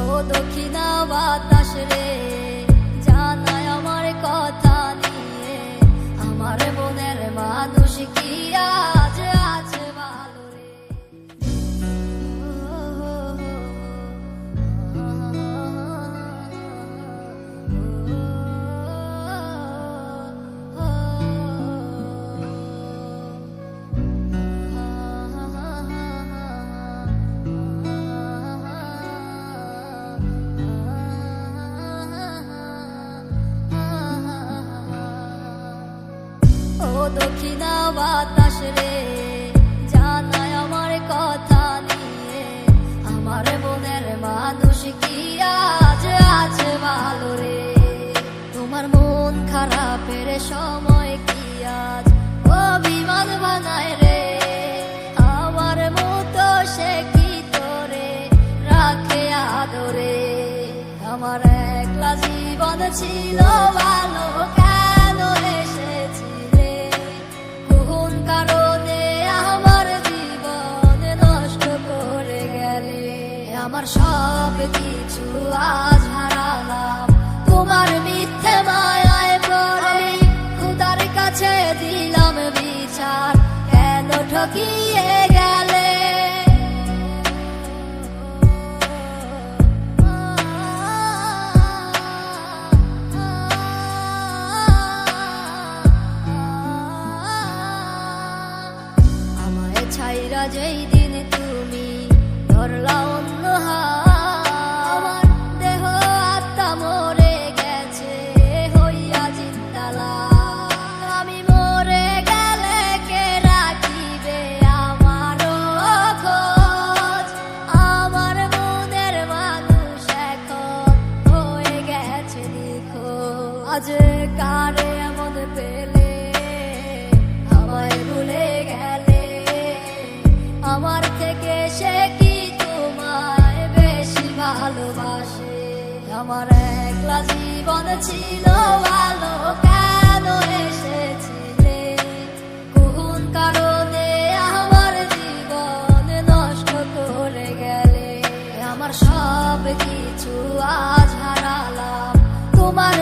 ও দক্ষিণা বাতাস রে, জানায় আমার কথা নিয়ে, আমার মনের মানুষ কি আজ আছে ভালো রে। ও দক্ষিণা বাতাস রে, জানায় আমার কথা নিয়ে, আমার মনের মানুষ কি আজ আছে ভালো রে। তোমার মন খারাপের সময় কি আজ অভিমান বানায় রে, আমার মতো সে কি তোরে রাখে আদরে। আমার একলা জীবন ছিল ভালো, কেন এসেছিলে কোন কারণে আমার জীবন নষ্ট করে গেলে। আমার সব কিছু আজ হারালাম তোমার মিথ্যে মায়ায় পড়ে, খোদার কাছে দিলাম বিচার, কেন ঠকিয়ে গেলে। ছাইরা যেই দিন তুমি ধরলা অন্য হাত, আমার দেহ আত্মা মরে গেছে হইয়া জিন্দালা। আমি মরে গেলে কে রাখিবে আমারও খোঁজ, আমার মনের মানুষ এখন হয়ে গেছে নিখোঁজ। আজ কারে এমন পেলে আমায় ভুলে গেলে, আমার থেকে সে কি তোমায় বেশি ভালোবাসে। আমার একলা জীবন ছিল ভালো, কেন এসেছিলে কোন কারণে আমার জীবন নষ্ট করে গেলে। আমার সব কিছু আজ হারালাম তোমার